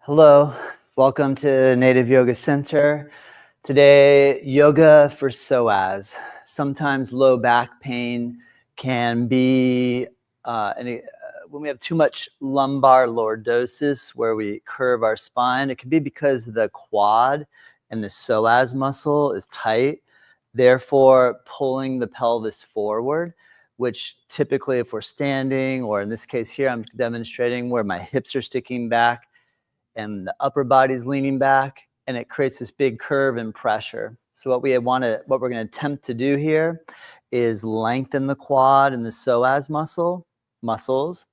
Hello, welcome to Native Yoga Center. Today, yoga for psoas. Sometimes low back pain can be when we have too much lumbar lordosis where we curve our spine. It can be because the quad and the psoas muscle is tight, therefore pulling the pelvis forward, which typically if we're standing, or in this case here, I'm demonstrating where my hips are sticking back and the upper body's leaning back, and it creates this big curve and pressure. So what we're going to attempt to do here is lengthen the quad and the psoas muscles,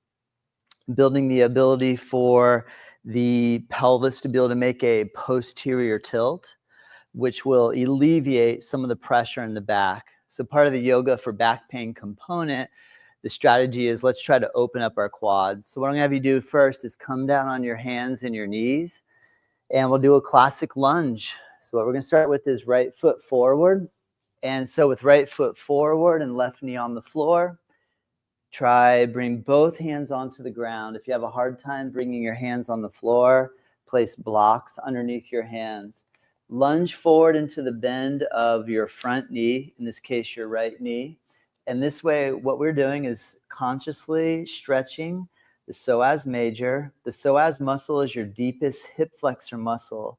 building the ability for the pelvis to be able to make a posterior tilt, which will alleviate some of the pressure in the back. So part of the yoga for back pain component, the strategy is let's try to open up our quads. So what I'm gonna have you do first is come down on your hands and your knees, and we'll do a classic lunge. So what we're gonna start with is right foot forward. And so with right foot forward and left knee on the floor, bring both hands onto the ground. If you have a hard time bringing your hands on the floor, place blocks underneath your hands. Lunge forward into the bend of your front knee, in this case, your right knee. And this way, what we're doing is consciously stretching the psoas major. The psoas muscle is your deepest hip flexor muscle.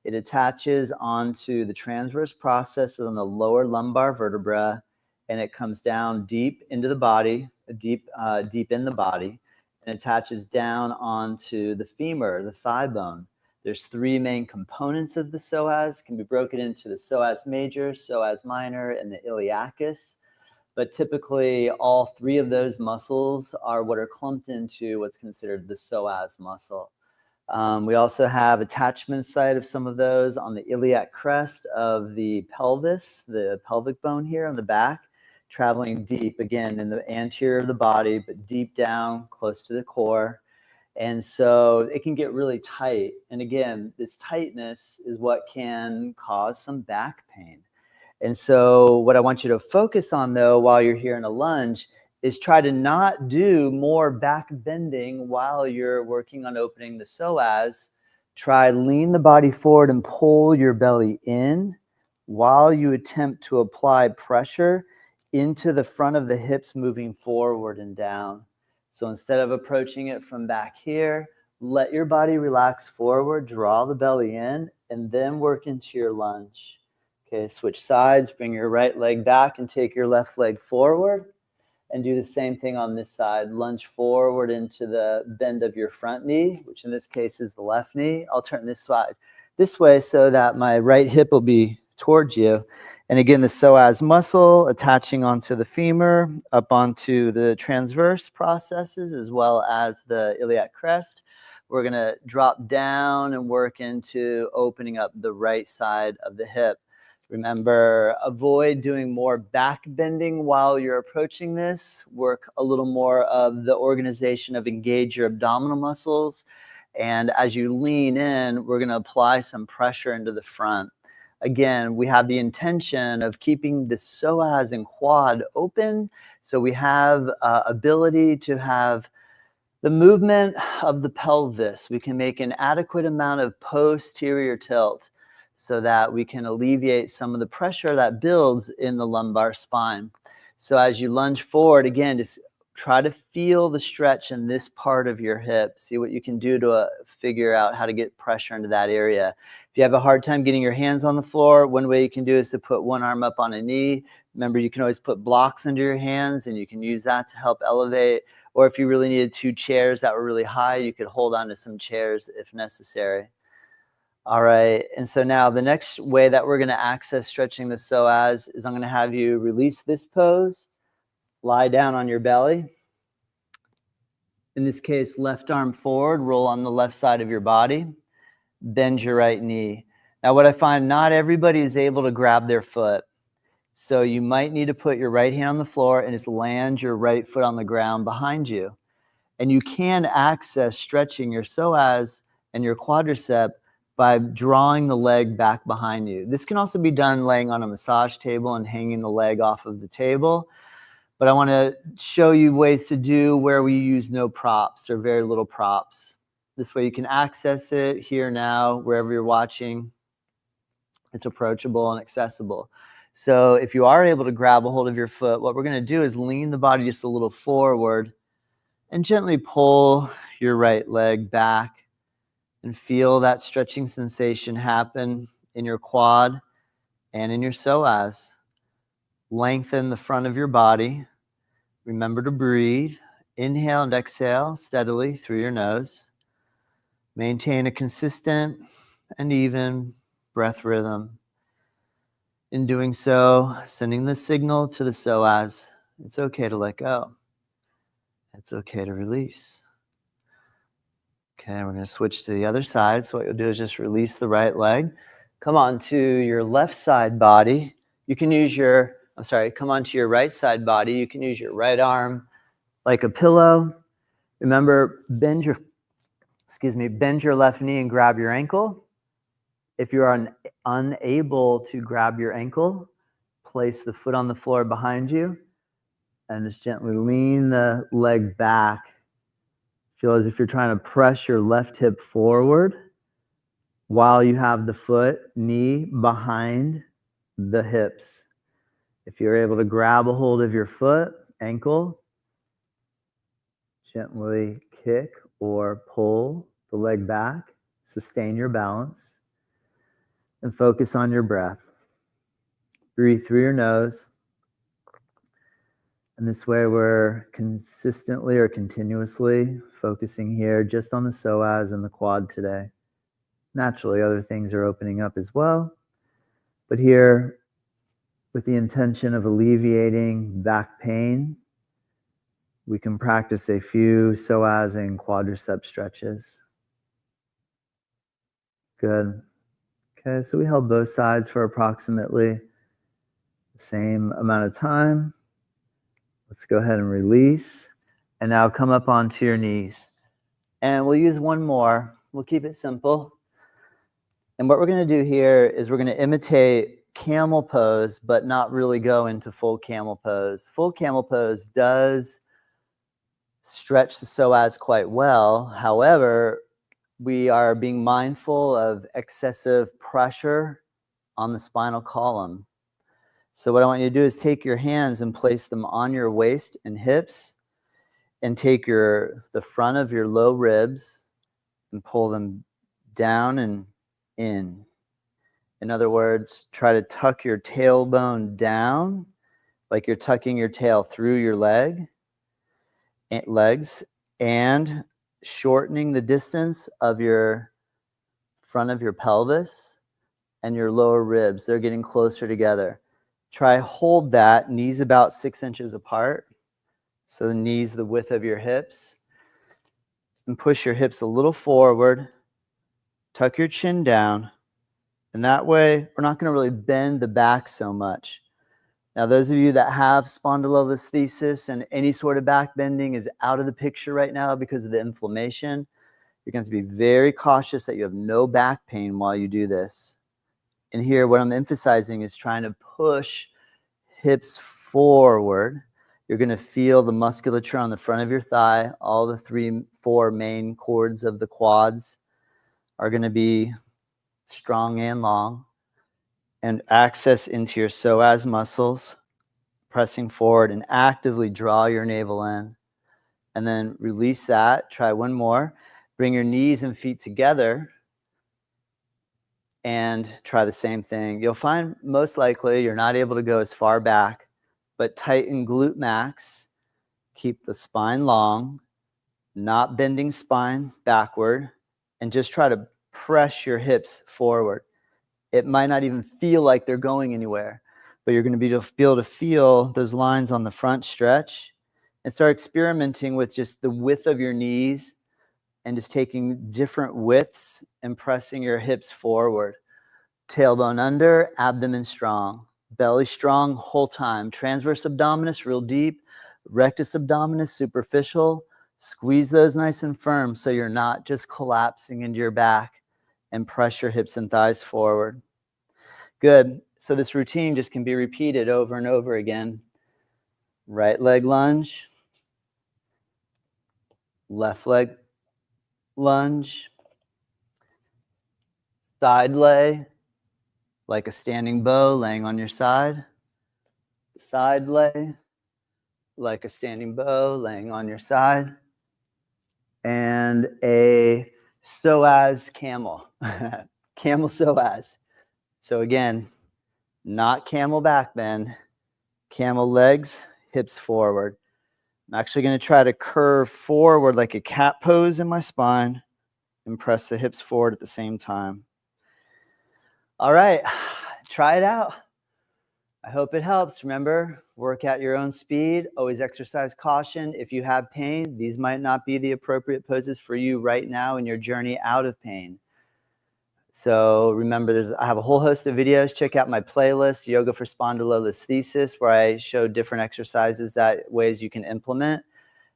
It attaches onto the transverse processes on the lower lumbar vertebra, and it comes down deep into the body, deep in the body, and attaches down onto the femur, the thigh bone. There's three main components of the psoas. It can be broken into the psoas major, psoas minor, and the iliacus. But typically, all three of those muscles are what are clumped into what's considered the psoas muscle. We also have attachment site of some of those on the iliac crest of the pelvis, the pelvic bone here on the back, traveling deep, again, in the anterior of the body, but deep down, close to the core. And so it can get really tight. And again, this tightness is what can cause some back pain. And so what I want you to focus on, though, while you're here in a lunge, is try to not do more back bending while you're working on opening the psoas. Try lean the body forward and pull your belly in while you attempt to apply pressure into the front of the hips, moving forward and down. So instead of approaching it from back here, let your body relax forward, draw the belly in, and then work into your lunge. Okay, switch sides, bring your right leg back and take your left leg forward, and do the same thing on this side. Lunge forward into the bend of your front knee, which in this case is the left knee. I'll turn this side this way so that my right hip will be towards you. And again, the psoas muscle attaching onto the femur, up onto the transverse processes, as well as the iliac crest. We're gonna drop down and work into opening up the right side of the hip. Remember, avoid doing more back bending while you're approaching this. Work a little more of the organization of engage your abdominal muscles. And as you lean in, we're gonna apply some pressure into the front. Again, we have the intention of keeping the psoas and quad open, so we have ability to have the movement of the pelvis. We can make an adequate amount of posterior tilt so that we can alleviate some of the pressure that builds in the lumbar spine. So as you lunge forward, again, just try to feel the stretch in this part of your hip. See what you can do to figure out how to get pressure into that area. If you have a hard time getting your hands on the floor, one way you can do is to put one arm up on a knee. Remember, you can always put blocks under your hands, and you can use that to help elevate. Or if you really needed two chairs that were really high, you could hold on to some chairs if necessary. All right, and so now the next way that we're going to access stretching the psoas is I'm going to have you release this pose, lie down on your belly. In this case, left arm forward, roll on the left side of your body, bend your right knee. Now what I find, not everybody is able to grab their foot. So you might need to put your right hand on the floor and just land your right foot on the ground behind you. And you can access stretching your psoas and your quadricep by drawing the leg back behind you. This can also be done laying on a massage table and hanging the leg off of the table. But I want to show you ways to do where we use no props or very little props. This way you can access it here now, wherever you're watching. It's approachable and accessible. So if you are able to grab a hold of your foot, what we're going to do is lean the body just a little forward and gently pull your right leg back and feel that stretching sensation happen in your quad and in your psoas. Lengthen the front of your body. Remember to breathe. Inhale and exhale steadily through your nose. Maintain a consistent and even breath rhythm. In doing so, sending the signal to the psoas, it's okay to let go. It's okay to release. Okay, we're going to switch to the other side. So what you'll do is just release the right leg. Come on to your left side body. You can use come on to your right side body. You can use your right arm like a pillow. Remember, bend your left knee and grab your ankle. If you are unable to grab your ankle, place the foot on the floor behind you and just gently lean the leg back. Feel as if you're trying to press your left hip forward while you have the knee behind the hips. If you're able to grab a hold of your foot, ankle, gently kick or pull the leg back, sustain your balance, and focus on your breath. Breathe through your nose. And this way we're consistently or continuously focusing here just on the psoas and the quad today. Naturally, other things are opening up as well. But here, with the intention of alleviating back pain, we can practice a few psoas and quadricep stretches. Good. Okay, so we held both sides for approximately the same amount of time. Let's go ahead and release. And now come up onto your knees. And we'll use one more. We'll keep it simple. And what we're going to do here is we're going to imitate camel pose, but not really go into full camel pose. Full camel pose does stretch the psoas quite well. However, we are being mindful of excessive pressure on the spinal column. So what I want you to do is take your hands and place them on your waist and hips, and take the front of your low ribs and pull them down and in. In other words, try to tuck your tailbone down like you're tucking your tail through your legs, and shortening the distance of your front of your pelvis and your lower ribs. They're getting closer together. Try hold that, knees about 6 inches apart. So the knees the width of your hips. And push your hips a little forward. Tuck your chin down. And that way, we're not going to really bend the back so much. Now, those of you that have spondylolisthesis and any sort of back bending is out of the picture right now because of the inflammation. You're going to be very cautious that you have no back pain while you do this. And here, what I'm emphasizing is trying to push hips forward. You're going to feel the musculature on the front of your thigh. All the 4 main cords of the quads are going to be strong and long. And access into your psoas muscles, pressing forward, and actively draw your navel in. And then release that. Try one more. Bring your knees and feet together and try the same thing. You'll find most likely you're not able to go as far back, but tighten glute max. Keep the spine long, not bending spine backward, and just try to press your hips forward. It might not even feel like they're going anywhere, but you're going to be able to feel those lines on the front stretch, and start experimenting with just the width of your knees and just taking different widths and pressing your hips forward. Tailbone under, abdomen strong, belly strong whole time. Transverse abdominis real deep, rectus abdominis superficial. Squeeze those nice and firm so you're not just collapsing into your back, and press your hips and thighs forward. Good. So this routine just can be repeated over and over again. Right leg lunge, left leg lunge, side lay, like a standing bow laying on your side, side lay, like a standing bow laying on your side, and a psoas camel, camel psoas. So again, not camel back bend, camel legs, hips forward. I'm actually going to try to curve forward like a cat pose in my spine and press the hips forward at the same time. All right, try it out. I hope it helps. Remember, work at your own speed. Always exercise caution. If you have pain, these might not be the appropriate poses for you right now in your journey out of pain. So remember, I have a whole host of videos. Check out my playlist, Yoga for Spondylolisthesis, where I show different exercises, ways you can implement,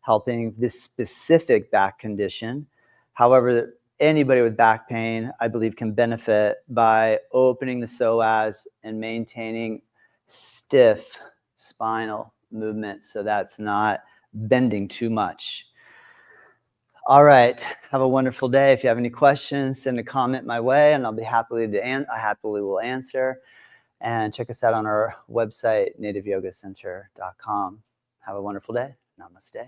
helping this specific back condition. However, anybody with back pain, I believe, can benefit by opening the psoas and maintaining stiff spinal movement so that's not bending too much. All right, have a wonderful day. If you have any questions, send a comment my way and I'll be happily will answer. And check us out on our website, nativeyogacenter.com. Have a wonderful day. Namaste.